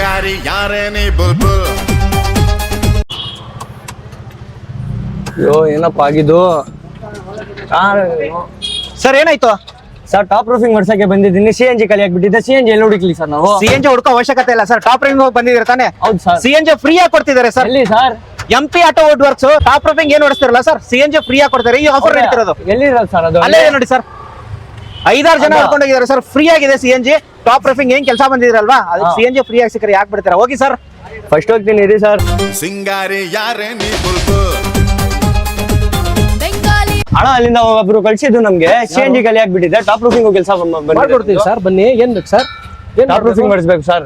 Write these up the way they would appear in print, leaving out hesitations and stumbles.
ಸಿಂಗಾರಿ ಯಾರೇನಿ ಬುಲ್ಬುಲ್. ಅಯ್ಯೋ ಏನಪ್ಪ ಆಗಿದ್ದು ಸರ್ ಏನಾಯ್ತು? ಸರ್ ಟಾಪ್ ರೂಫಿಂಗ್ ಮಾಡ್ಸಕ್ಕೆ ಬಂದಿದ್ದೀನಿ. CNG ಖಾಲಿ ಆಗ್ಬಿಟ್ಟಿದೆ. CNG ಎಲ್ಲಿ ಹುಡುಕ್ಲಿ ಸರ್ ನಾವು? CNG ಹುಡುಕೋ ಅವಶ್ಯಕತೆ ಇಲ್ಲ ಸರ್. ಟಾಪ್ ರಿಂಗ್ ಬಂದಿದ್ದೀರ ತಾನೆ? ಹೌದು ಸರ್. CNG ಫ್ರೀ ಆಗಿ ಕೊಡ್ತಿದ್ದಾರೆ ಸರ್. ಎಲ್ಲಿ sir? MP auto wood works top roofing ಏನ್ ಹೊಡಿಸ್ತಿರಲ್ಲ ಸರ್, CNG ಫ್ರೀ ಆಗಿ ಕೊಡ್ತಾರೆ. ಈ ಆಫರ್ ನಡೀತಿರೋದು. ಎಲ್ಲಿರೋದು ಸರ್ ಅದು? ಅಲ್ಲೇ ನೋಡಿ ಸರ್, 5-6 ಜನ ಹೊಡ್ಕೊಂಡಿದ್ದಾರೆ ಸರ್. ಫ್ರೀ ಆಗಿದೆ CNG. ಟಾಪ್ ರೂಫಿಂಗ್ ಏನ್ ಕೆಲಸ ಬಂದಿದ್ರಲ್ವಾ, ಅದಕ್ಕೆ CNG ಫ್ರೀ ಆಗಿ ಸಿಕ್ಕರೆ ಯಾಕೆ ಬಿಡ್ತೀರಾ? ಹೋಗಿ ಸರ್. ಫಸ್ಟ್ ಹೋಗ್ತೀನಿ ಇರಿ ಸರ್. ಸಿಂಗಾರಿ ಯಾರೇನಿ ಬುಲ್ಬುಲ್. ಹಣ ಅಲ್ಲಿಂದ ಒಬ್ರು ಕಳ್ಸಿದ್ದು ನಮ್ಗೆ. CNG ಖಾಲಿ ಆಗ್ಬಿಟ್ಟಿದೆ. ಟಾಪ್ ರೂಫಿಂಗ್ ಕೆಲಸ ಮಾಡ್ಕೊಡ್ತೀವಿ ಸರ್. ಬನ್ನಿ, ಏನ್ ಬೇಕು ಸರ್? ಟಾಪ್ ರೂಫಿಂಗ್ ಮಾಡಿಸ್ಬೇಕು ಸರ್.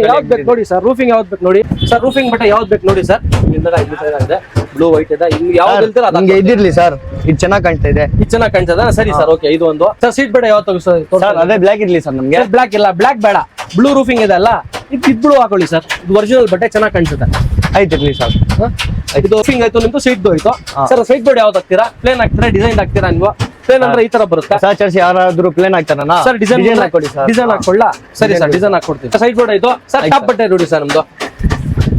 ಯಾವ್ದು ಬೇಕು ನೋಡಿ ಸರ್. ರೂಫಿಂಗ್ ಯಾವ್ದು ಬೇಕು ನೋಡಿ ಸರ್. ರೂಫಿಂಗ್ ಬಟ್ಟೆ ಯಾವ್ದು ಬೇಕು ನೋಡಿ ಸರ್. ಇದೆ ಬ್ಲೂ ವೈಟ್ ಇದೆ. ಇನ್ನು ಯಾವ್ದು ಹೇಳ್ತೀರಾ ನಮ್ಗೆ ಇದಿರ್ಲಿ ಸರ್. ಇದು ಚೆನ್ನಾಗಿ ಕಾಣ್ತಾ ಇದೆ. ಇದು ಚೆನ್ನಾಗಿ ಕಾಣ್ತದ. ಸರಿ ಸರ್, ಓಕೆ. ಇದು ಒಂದು ಸರ್. ಸೀಟ್ ಬೇಡ ಯಾವ್ದು ಸರ್? ಅದೇ ಬ್ಲಾಕ್ ಇರ್ಲಿ ಸರ್ ನಮ್ಗೆ. ಬ್ಲಾಕ್ ಇಲ್ಲ, ಬ್ಲಾಕ್ ಬೇಡ. ಬ್ಲೂ ರೂಫಿಂಗ್ ಇದೆ ಅಲ್ಲ, ಇದು ಬ್ಲೂ ಹಾಕೊಳ್ಳಿ ಸರ್. ಇದು ಒರಿಜಿನಲ್ ಬಟ್ಟೆ ಚೆನ್ನಾಗಿ ಕಾಣಿಸುತ್ತೆ. ಆಯ್ತು ಇರ್ಲಿ ಸರ್. ಇದು ರೂಫಿಂಗ್ ಆಯ್ತು, ನಿಮ್ದು ಸೀಟ್ ಹೋಯ್ತು ಸರ್. ಸೀಟ್ ಬೋರ್ಡ್ ಯಾವ್ದು ಹಾಕ್ತೀರಾ? ಪ್ಲೇನ್ ಹಾಕ್ತೀರಾ, ಡಿಸೈನ್ ಹಾಕ್ತೀರಾ? ನೀವು ಪ್ಲೇನ್ ಅಂದ್ರೆ ಈ ತರ ಬರುತ್ತೆ ಸರ್. ಯಾರಾದ್ರೂ ಪ್ಲೇನ್ ಹಾಕ್ತಾರ ಸರ್? ಡಿಸೈನ್ ಹಾಕೊಡಿ ಸರ್. ಡಿಸೈನ್ ಹಾಕೊಳ್ಳ. ಸರಿ ಸರ್, ಡಿಸೈನ್ ಹಾಕೊಡ್ತೀವಿ. ಸೈಡ್ ಬೋರ್ಡ್ ಆಯ್ತು ಸರ್. ಟಾಪ್ ಬಟ್ಟೆ ನೋಡಿ ಸರ್ ನಮ್ದು.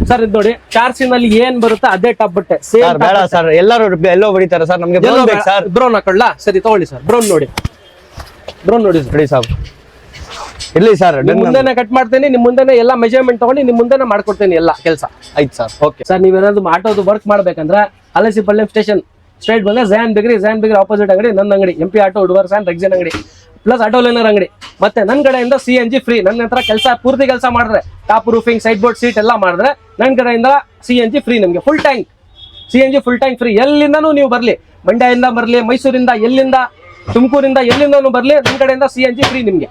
ಸರ್ ಇದು ನೋಡಿ, ಚಾರ್ಸಿನಲ್ಲಿ ಏನ್ ಬರುತ್ತೆ ಅದೇ ಟಾಪ್ ಬಟ್ಟೆ. ಸರ್ ಬೇಡ ಸರ್, ಎಲ್ಲರೂ ಎಲ್ಲೋ ಹೊಡಿತಾರೆ ಸರ್. ನಮ್ಗೆ ಬ್ರೌನ್ ಬೇಕು ಸರ್. ಬ್ರೌನ್ ಹಾಕೊಳ್ಳ. ಸರಿ ತಗೊಳ್ಳಿ ಸರ್. ಬ್ರೌನ್ ನೋಡಿ, ಬ್ರೌನ್ ನೋಡಿ ನೋಡಿ ಸರ್. ಇರ್ಲಿ ಸರ್. ನಿಮ್ ಮುಂದೆನೆ ಕಟ್ ಮಾಡ್ತೇನೆ. ನಿಮ್ ಮುಂದೆನೆ ಎಲ್ಲ ಮೆಜರ್ಮೆಂಟ್ ತಗೊಂಡು ನಿಮ್ ಮುಂದೆನೆ ಮಾಡ್ಕೊಡ್ತೇನೆ ಎಲ್ಲ ಕೆಲಸ. ಆಯ್ತು ಸರ್. Okay sir. ನೀವೇನಾದ್ರು ಆಟೋದು ವರ್ಕ್ ಮಾಡ್ಬೇಕಂದ್ರೆ ಅಲಸಿಪಳ್ಳಿ ಸ್ಟೇಷನ್ ಸ್ಟ್ರೈಟ್ ಬಂದ್ರೆ ಝ್ಯಾನ್ ಬೇಕ್ರಿ ಆಪೋಸಿಟ್ ಅಂಗಡಿ ನನ್ನ ಅಂಗಡಿ. MP auto wood works and rexine ಅಂಗಡಿ ಪ್ಲಸ್ ಆಟೋ ಲೈನರ್ ಅಂಗಡಿ. ಮತ್ತೆ ನನ್ನ ಕಡೆಯಿಂದ CNG ಫ್ರೀ. ನನ್ನ ಹತ್ರ ಪೂರ್ತಿ ಕೆಲಸ ಮಾಡಿದ್ರೆ, top roofing, side board, seat ಎಲ್ಲ ಮಾಡಿದ್ರೆ ನನ್ನ ಕಡೆಯಿಂದ CNG ಫ್ರೀ. ನಿಮಗೆ full tank CNG full tank free. ಎಲ್ಲಿಂದನೂ ನೀವು ಬರ್ಲಿ, ಮಂಡ್ಯದಿಂದ ಬರ್ಲಿ, ಮೈಸೂರಿಂದ, ಎಲ್ಲಿಂದ, ತುಮಕೂರಿಂದ, ಎಲ್ಲಿಂದನೂ ಬರ್ಲಿ, ನನ್ನ ಕಡೆಯಿಂದ CNG ಫ್ರೀ ನಿಮ್ಗೆ.